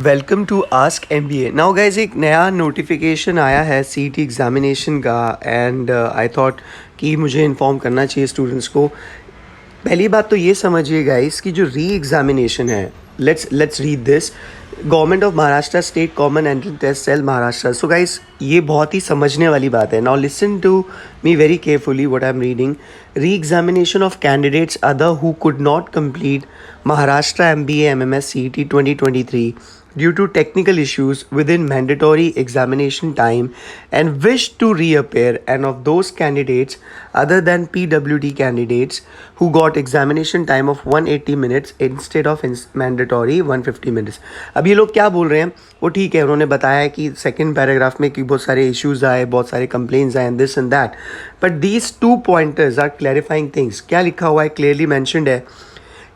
Welcome to ask MBA. Now guys एक नया notification आया है सीईटी एग्ज़ामिनेशन का एंड आई थॉट कि मुझे इन्फॉर्म करना चाहिए स्टूडेंट्स को। पहली बात तो ये समझिए गाइस कि जो री एग्ज़ामिनेशन है, let's read this. Government of Maharashtra state common entrance test cell Maharashtra. So guys ये बहुत ही समझने वाली बात है। Now listen to me very carefully what I am reading. Re examination of candidates other who could not complete Maharashtra MBA MMS CET 2023 due to technical issues within mandatory examination time and wish to reappear, and of those candidates other than PWD candidates who got examination time of 180 minutes instead of mandatory 150 minutes। अब ये लोग क्या बोल रहे हैं वो ठीक है, उन्होंने बताया कि सेकंड पैराग्राफ में कि बहुत सारे इश्यूज आए, बहुत सारे कंप्लेंट्स आए and this and that, but these 2 pointers are clarifying things. क्या लिखा हुआ है, क्लियरली मैंशनड है,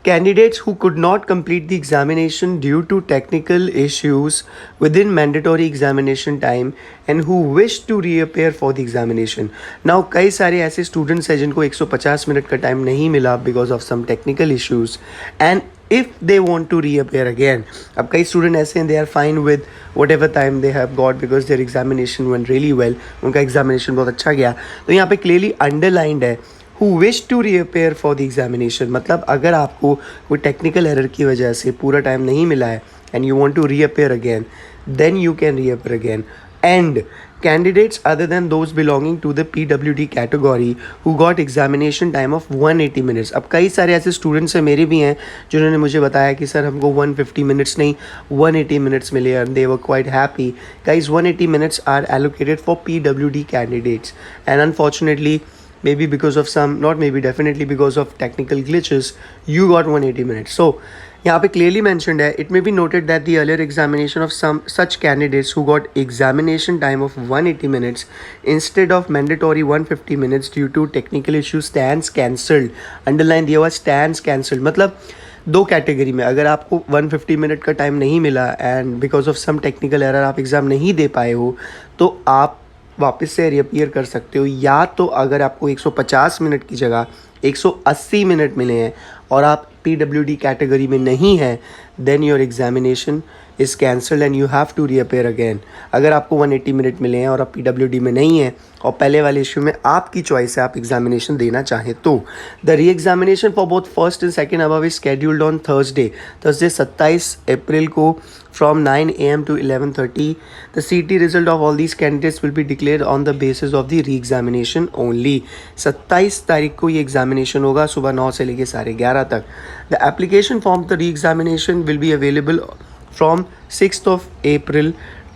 candidates who could not complete the examination due to technical issues within mandatory examination time and who wish to reappear for the examination। Now कई सारे ऐसे students हैं जिनको 150 मिनट का टाइम नहीं मिला because of some technical issues and if they want to reappear again। अब कई student ऐसे हैं, they are fine with whatever time they have got because their examination went really well, उनका examination बहुत अच्छा गया। तो यहाँ पे clearly underlined है who wish to reappear for the examination। मतलब अगर आपको कोई टेक्निकल एरर की वजह से पूरा टाइम नहीं मिला है and you want to reappear again, then you can reappear again। And candidates other than those belonging to the PWD category who got examination time of 180 minutes। अब कई सारे ऐसे स्टूडेंट्स हैं, मेरे भी हैं, जिन्होंने मुझे बताया कि सर हमको 150 मिनट्स नहीं 180 मिनट्स मिले and they were quite happy। Guys 180 minutes are allocated for PWD candidates and unfortunately maybe because of some, not maybe, definitely because of technical glitches, you got 180 minutes। So यहाँ पे clearly mentioned है, it may be noted that the earlier examination of some such candidates who got examination time of 180 minutes instead of mandatory 150 minutes due to technical issues stands cancelled। underline दिया हुआ stands cancelled। मतलब दो category में, अगर आपको 150 minute का time नहीं मिला and because of some technical error आप एग्ज़ाम नहीं दे पाए हो, तो आप वापस से रिअपीयर कर सकते हो। या तो अगर आपको 150 मिनट की जगह 180 मिनट मिले हैं और आप PWD कैटेगरी में नहीं हैं, then your examination is cancelled and you have to reappear again. अगर आपको 180 मिनट मिले हैं और आप PWD में नहीं हैं और पहले वाले इशू में आपकी चॉइस है, आप एग्जामिनेशन देना चाहें तो the re examination for both first and second above is scheduled on Thursday 27 अप्रैल को from 9 AM to 11:30। The CET result of all these candidates will be declared on the basis of the re-examination only। 27 तारीख को ये examination होगा सुबह 9 से लेके 11:30 तक। The application form the re-examination will be available from 6th of April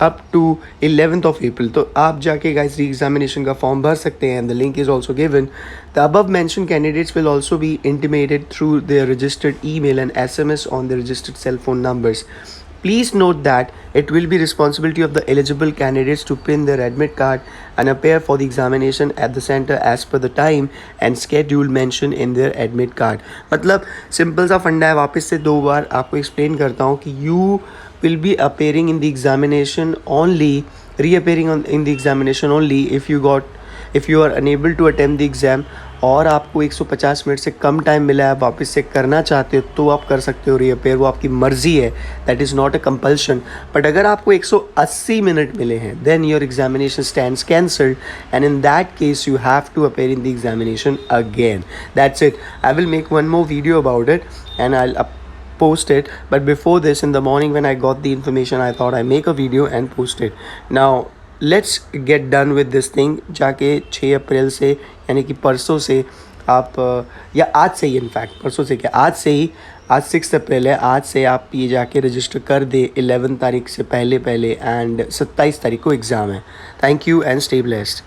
up to 11th of April। तो आप जाके गाइस री एग्जामिनेशन का फॉर्म भर सकते हैं। The link is also given। The above mentioned candidates will also be intimated through their registered email and SMS on their registered cell phone numbers। Please note that it will be responsibility of the eligible candidates to print their admit card and appear for the examination at the center as per the time and schedule mentioned in their admit card। मतलब simple सा फंडा है, वापस से 2 बार आपको explain करता हूँ कि you will be appearing in the examination only, reappearing in the examination only if you are unable to attend the exam और आपको 150 मिनट से कम टाइम मिला है, वापस से करना चाहते हो तो आप कर सकते हो रीअपेयर, वो आपकी मर्जी है, that is not a compulsion. But अगर आपको 180 मिनट मिले हैं then your examination stands cancelled and in that case you have to appear in the examination again. That's it. I will make one more video about it and I'll post it, but before this in the morning when I got the information I thought I make a video and post it। Now let's get done with this thing। जाके 6 अप्रैल से यानी कि परसों से आप या आज से ही, इनफैक्ट परसों से क्या, आज से ही, आज 6 अप्रैल है, आज से आप ये जाके रजिस्टर कर दे 11 तारीख से पहले एंड 27 तारीख को एग्ज़ाम है। Thank you and stay blessed.